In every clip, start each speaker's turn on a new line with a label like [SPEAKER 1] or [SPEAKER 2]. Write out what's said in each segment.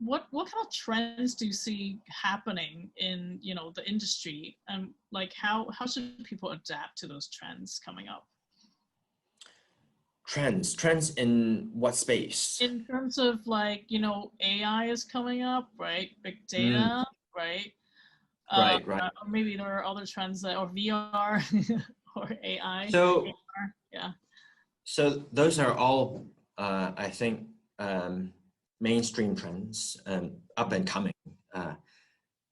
[SPEAKER 1] what kind of trends do you see happening in, you know, the industry, and like how should people adapt to those trends coming up?
[SPEAKER 2] Trends in what space?
[SPEAKER 1] In terms of, like, you know, AI is coming up, right? Big
[SPEAKER 2] Mm,
[SPEAKER 1] data, right?
[SPEAKER 2] right, right.
[SPEAKER 1] Or maybe there are other trends that, or VR, or AI,
[SPEAKER 2] So,
[SPEAKER 1] AR, yeah.
[SPEAKER 2] so those are all, I think, mainstream trends, up and coming.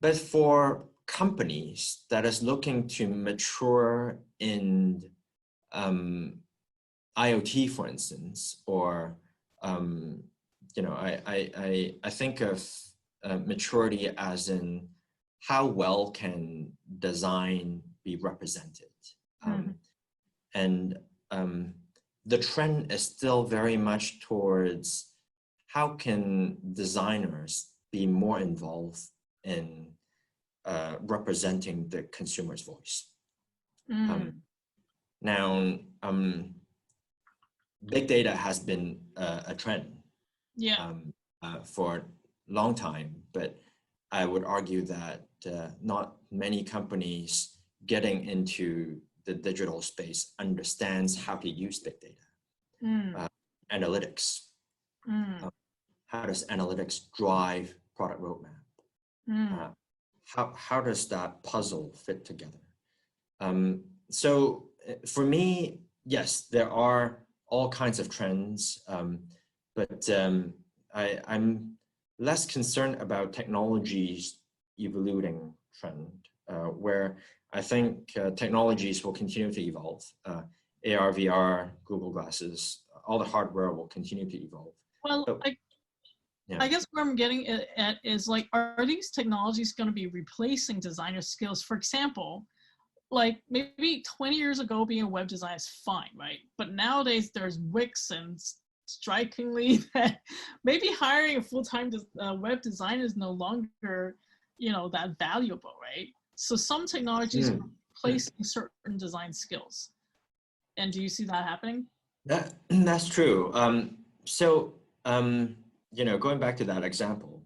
[SPEAKER 2] But for companies that is looking to mature in IoT, for instance, or you know, I think of maturity as in how well can design be represented,
[SPEAKER 1] Mhm.
[SPEAKER 2] and the trend is still very much towards how can designers be more involved in representing the consumer's voice.
[SPEAKER 1] Mm.
[SPEAKER 2] Now, big data has been a trend
[SPEAKER 1] Yeah.
[SPEAKER 2] for a long time, but I would argue that not many companies getting into the digital space understands how to use big data.
[SPEAKER 1] Mm.
[SPEAKER 2] Analytics.
[SPEAKER 1] Mm.
[SPEAKER 2] How does analytics drive product roadmap?
[SPEAKER 1] Mm.
[SPEAKER 2] How does that puzzle fit together? So for me, yes, there are all kinds of trends, but I'm less concerned about technologies evolving trend, where I think technologies will continue to evolve. AR, VR, Google Glasses, all the hardware will continue to evolve.
[SPEAKER 1] Well,
[SPEAKER 2] But yeah,
[SPEAKER 1] I guess where I'm getting at is, like, are these technologies going to be replacing designer skills? For example, like maybe 20 years ago, being a web designer is fine, right? But nowadays there's Wix, and strikingly that maybe hiring a full-time web designer is no longer, you know, that valuable, right? So some technologies are replacing certain design skills. And do you see that happening?
[SPEAKER 2] that's true. So you know, going back to that example,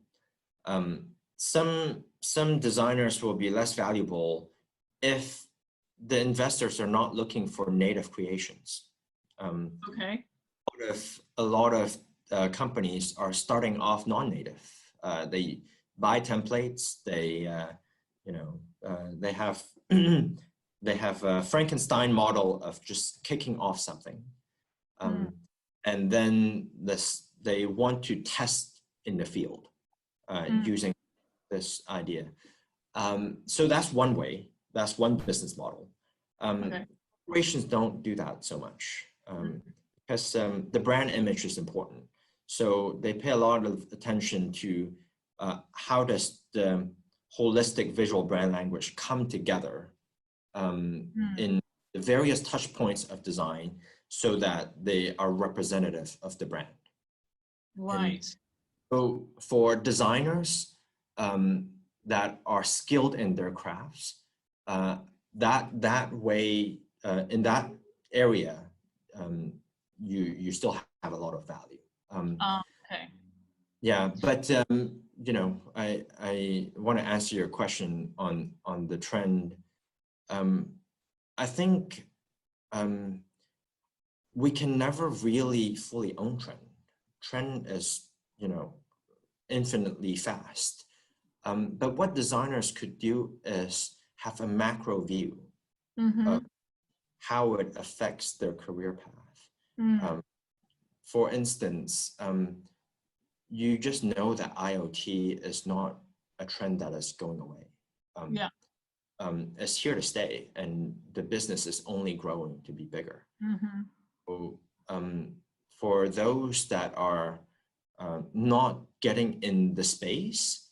[SPEAKER 2] some designers will be less valuable if the investors are not looking for native creations.
[SPEAKER 1] Okay.
[SPEAKER 2] A lot of companies are starting off non-native. They buy templates. They you know, they have they have a Frankenstein model of just kicking off something,
[SPEAKER 1] Mm.
[SPEAKER 2] and then they want to test in the field
[SPEAKER 1] Mm.
[SPEAKER 2] using this idea. So that's one way. That's one business model.
[SPEAKER 1] Okay.
[SPEAKER 2] Corporations don't do that so much,
[SPEAKER 1] Mm.
[SPEAKER 2] because the brand image is important. So they pay a lot of attention to how does the holistic visual brand language come together
[SPEAKER 1] Mm.
[SPEAKER 2] in the various touch points of design so that they are representative of the brand. And
[SPEAKER 1] Right.
[SPEAKER 2] so for designers that are skilled in their crafts, that way, in that area, you still have a lot of value.
[SPEAKER 1] Okay.
[SPEAKER 2] Yeah, but you know, I want to answer your question on the trend. I think we can never really fully own trend. Trend is, you know, infinitely fast. But what designers could do is have a macro view of
[SPEAKER 1] Mm-hmm.
[SPEAKER 2] how it affects their career path.
[SPEAKER 1] Mm.
[SPEAKER 2] For instance, you just know that IoT is not a trend that is going away.
[SPEAKER 1] Yeah.
[SPEAKER 2] It's here to stay, and the business is only growing to be bigger.
[SPEAKER 1] Mm-hmm.
[SPEAKER 2] So, for those that are not getting in the space,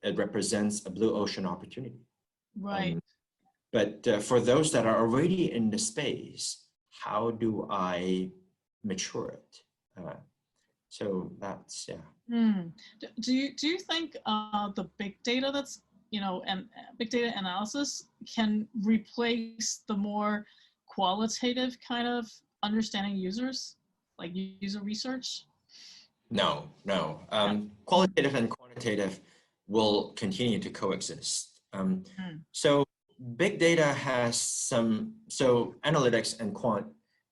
[SPEAKER 2] it represents a blue ocean opportunity.
[SPEAKER 1] Right.
[SPEAKER 2] But for those that are already in the space, how do I mature it? So that's, yeah.
[SPEAKER 1] Mm. Do you think the big data that's, you know, and big data analysis can replace the more qualitative kind of understanding users, like user research?
[SPEAKER 2] No, no. Qualitative and quantitative will continue to coexist. So big data has some, so analytics and quant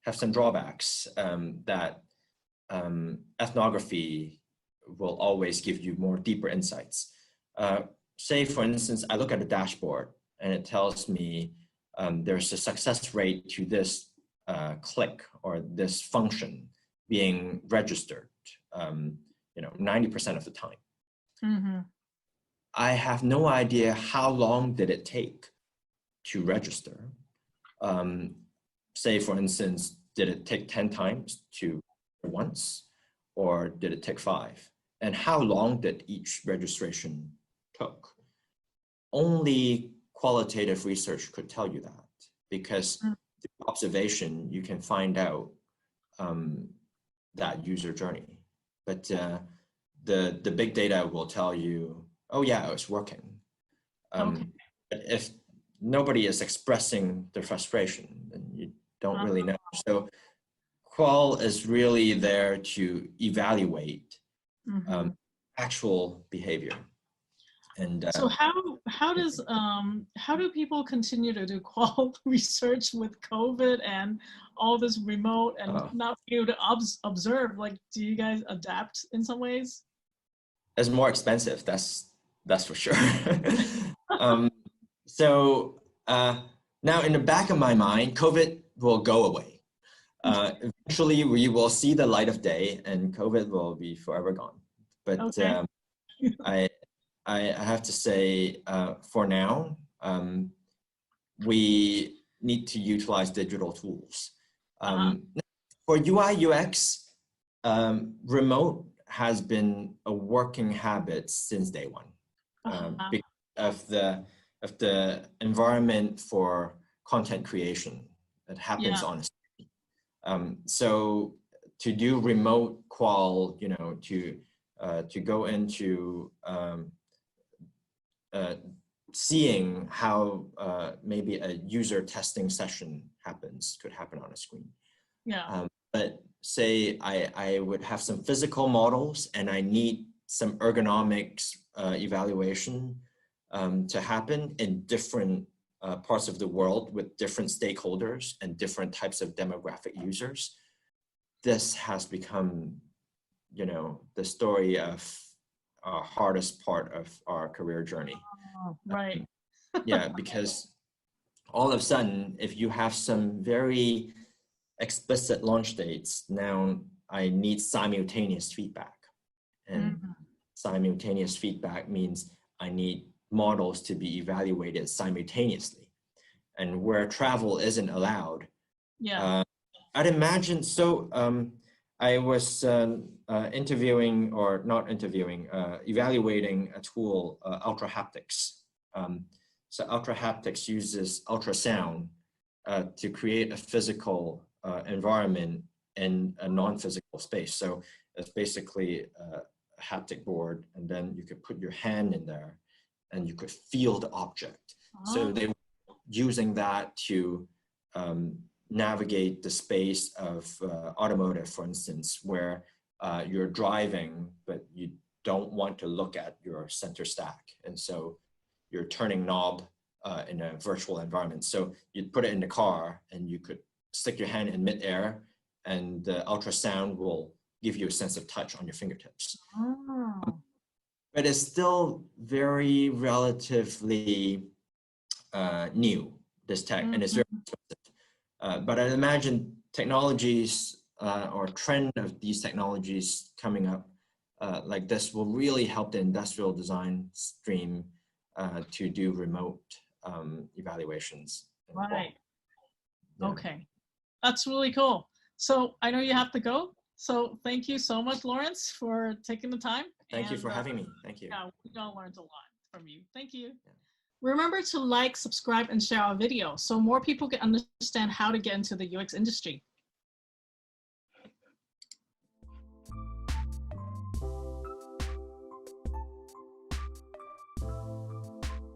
[SPEAKER 2] have some drawbacks that ethnography will always give you more deeper insights. Say, for instance, I look at a dashboard and it tells me there's a success rate to this click or this function being registered, 90% of the time.
[SPEAKER 1] Mm-hmm.
[SPEAKER 2] I have no idea how long did it take to register. Say, for instance, did it take 10 times to once, or did it take 5? And how long did each registration took? Only qualitative research could tell you that, because through observation, you can find out that user journey. But the big data will tell you, oh yeah, it's working.
[SPEAKER 1] Okay.
[SPEAKER 2] If nobody is expressing their frustration, then you don't really know. So qual is really there to evaluate actual behavior. And
[SPEAKER 1] so how do people continue to do qual research with COVID and all this remote and not be able to observe? Like, do you guys adapt in some ways?
[SPEAKER 2] It's more expensive, that's for sure. So now in the back of my mind, COVID will go away. Eventually we will see the light of day and COVID will be forever gone. But okay. I have to say, for now, we need to utilize digital tools. For UI UX, remote has been a working habit since day one. Because of the environment for content creation that happens on a screen. So to do remote qual, to go into seeing how maybe a user testing session could happen on a screen. But say I would have some physical models and I need some ergonomics evaluation to happen in different parts of the world with different stakeholders and different types of demographic users. This has become, the story of our hardest part of our career journey.
[SPEAKER 1] Right.
[SPEAKER 2] Yeah, because all of a sudden, if you have some very explicit launch dates, now I need simultaneous feedback. And simultaneous feedback means I need models to be evaluated simultaneously. And where travel isn't allowed, I'd imagine, so I was evaluating a tool, Ultra Haptics. So Ultra Haptics uses ultrasound to create a physical environment in a non-physical space. So it's basically a haptic board, and then you could put your hand in there and you could feel the object. So they were using that to navigate the space of automotive, for instance, where you're driving, but you don't want to look at your center stack. And so you're turning knob in a virtual environment. So you'd put it in the car and you could stick your hand in midair and the ultrasound will give you a sense of touch on your fingertips. But it's still very relatively new, this tech, and it's very expensive. But I imagine technologies or trend of these technologies coming up like this will really help the industrial design stream to do remote evaluations.
[SPEAKER 1] Right. Okay. That's really cool. So I know you have to go. So thank you so much, Lawrence, for taking the time.
[SPEAKER 2] Thank you for having me. Thank you.
[SPEAKER 1] Yeah, we all learned a lot from you. Thank you. Yeah. Remember to like, subscribe, and share our video so more people can understand how to get into the UX industry.